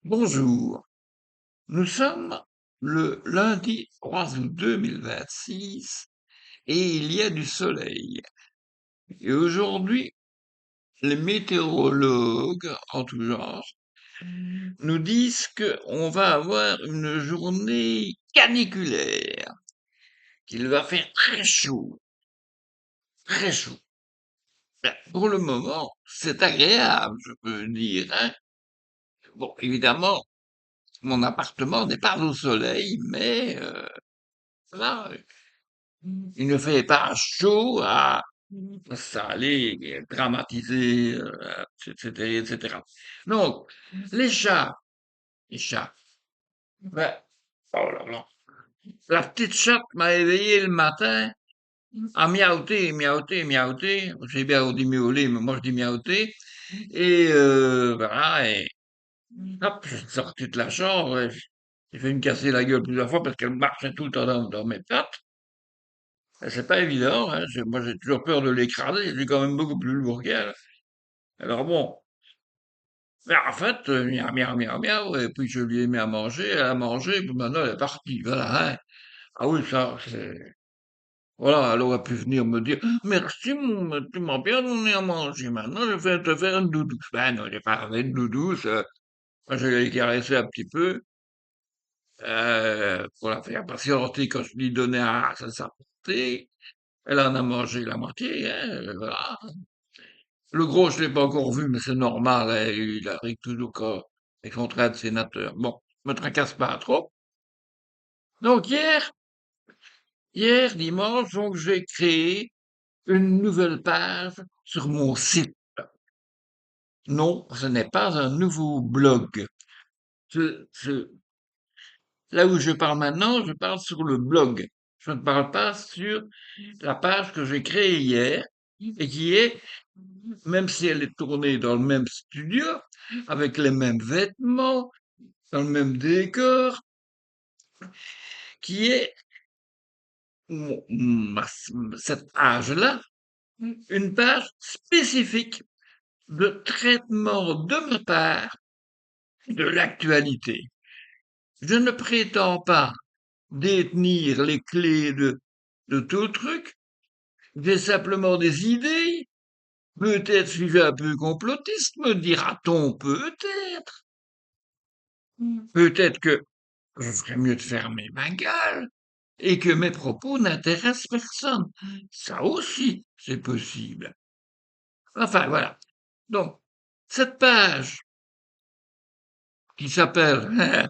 Bonjour, nous sommes le lundi 3 août 2026 et il y a du soleil. Et aujourd'hui, les météorologues en tout genre nous disent qu'on va avoir une journée caniculaire, qu'il va faire très chaud, très chaud. Ben, pour le moment, c'est agréable, je peux dire, hein. Bon, évidemment, mon appartement n'est pas au soleil, mais là, il ne fait pas chaud à ça allait dramatiser, etc., etc. Donc, les chats, les chats, ben, oh là là, la petite chatte m'a éveillé le matin à miauter, miauter, miauter. J'ai bien on dit miauler, mais moi je dis miauter. Et voilà, et hop, je suis sorti de la chambre, et j'ai fait me casser la gueule plusieurs fois parce qu'elle marchait tout le temps dans mes pattes. Et c'est pas évident, hein. Moi j'ai toujours peur de l'écraser, je suis quand même beaucoup plus lourd qu'elle. Alors bon, mais en fait, miaou, miaou, miaou, miaou, et puis je lui ai mis à manger, elle a mangé, puis maintenant elle est partie, voilà, hein. Ah oui, ça, c'est... Voilà, elle aurait pu venir me dire, merci, tu m'as bien donné à manger, maintenant je vais te faire une doudou. Ben non, j'ai pas fait une doudou, moi je l'ai caressé un petit peu, pour la faire patienter quand je lui donnais à sa portée. Elle en a mangé la moitié, hein, voilà. Le gros, je l'ai pas encore vu, mais c'est normal, hein, il arrive toujours quand les contraintes de sénateur. Bon, me tracasse pas trop. Donc hier dimanche, donc j'ai créé une nouvelle page sur mon site. Non, ce n'est pas un nouveau blog. Ce- Là où je parle maintenant, je parle sur le blog. Je ne parle pas sur la page que j'ai créée hier et qui est, même si elle est tournée dans le même studio, avec les mêmes vêtements, dans le même décor, qui est cette page-là, une page spécifique de traitement de ma part de l'actualité. Je ne prétends pas détenir les clés de tout le truc, j'ai simplement des idées, peut-être suis-je un peu complotiste, me dira-t-on peut-être. Peut-être que je ferais mieux de fermer ma gueule et que mes propos n'intéressent personne. Ça aussi, c'est possible. Enfin, voilà. Donc, cette page qui s'appelle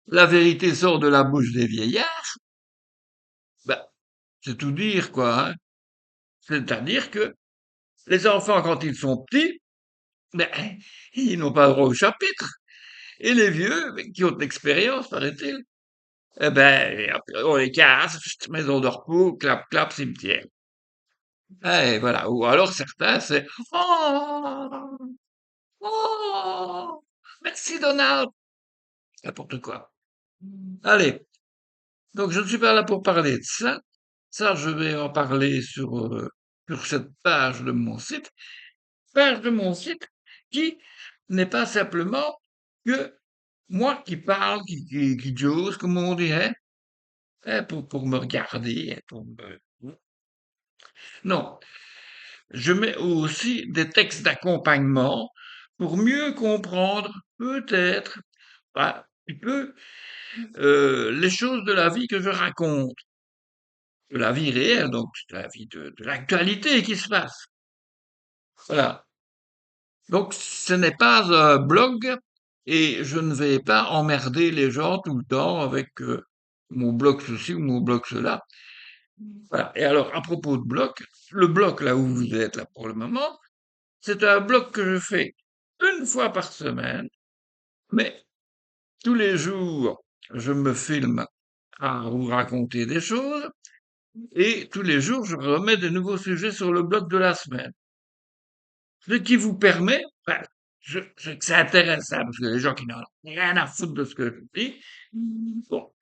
La vérité sort de la bouche des vieillards, ben, c'est tout dire, quoi, hein. C'est-à-dire que les enfants, quand ils sont petits, ben, ils n'ont pas droit au chapitre. Et les vieux, ben, qui ont de l'expérience, paraît-il, eh ben, on les casse, maison de repos, clap, clap, cimetière. Et voilà. Ou alors certains, c'est «Oh! Oh! Merci Donald!» N'importe quoi. Allez. Donc je ne suis pas là pour parler de ça. Ça, je vais en parler sur cette page de mon site qui n'est pas simplement que moi qui parle, qui j'ose, comme on dirait, hein, pour me regarder, hein, Non, je mets aussi des textes d'accompagnement pour mieux comprendre, peut-être, un petit peu, les choses de la vie que je raconte, de la vie réelle, donc de la vie de l'actualité qui se passe. Voilà. Donc ce n'est pas un blog et je ne vais pas emmerder les gens tout le temps avec mon blog ceci ou mon blog cela. Voilà. Et alors, à propos de blog, le blog là où vous êtes là pour le moment, c'est un blog que je fais une fois par semaine, mais tous les jours, je me filme à vous raconter des choses et tous les jours, je remets de nouveaux sujets sur le blog de la semaine. Ce qui vous permet, enfin, c'est intéressant parce que les gens qui n'ont rien à foutre de ce que je dis, bon,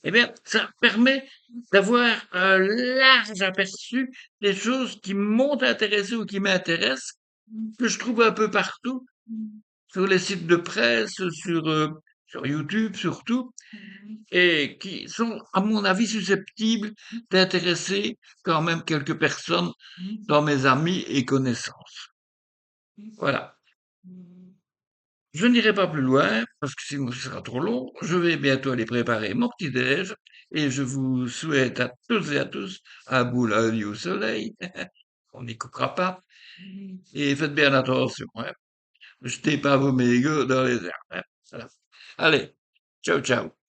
eh bien, ça permet d'avoir un large aperçu des choses qui m'ont intéressé ou qui m'intéressent, que je trouve un peu partout, sur les sites de presse, sur sur YouTube surtout, et qui sont, à mon avis, susceptibles d'intéresser quand même quelques personnes dans mes amis et connaissances. Voilà. Je n'irai pas plus loin, parce que sinon ce sera trop long. Je vais bientôt aller préparer mon petit-déj, et je vous souhaite à toutes et à tous un beau lundi au soleil. On n'y coupera pas. Et faites bien attention, hein. Ne jetez pas vos mégots dans les airs, hein. Voilà. Allez, ciao, ciao.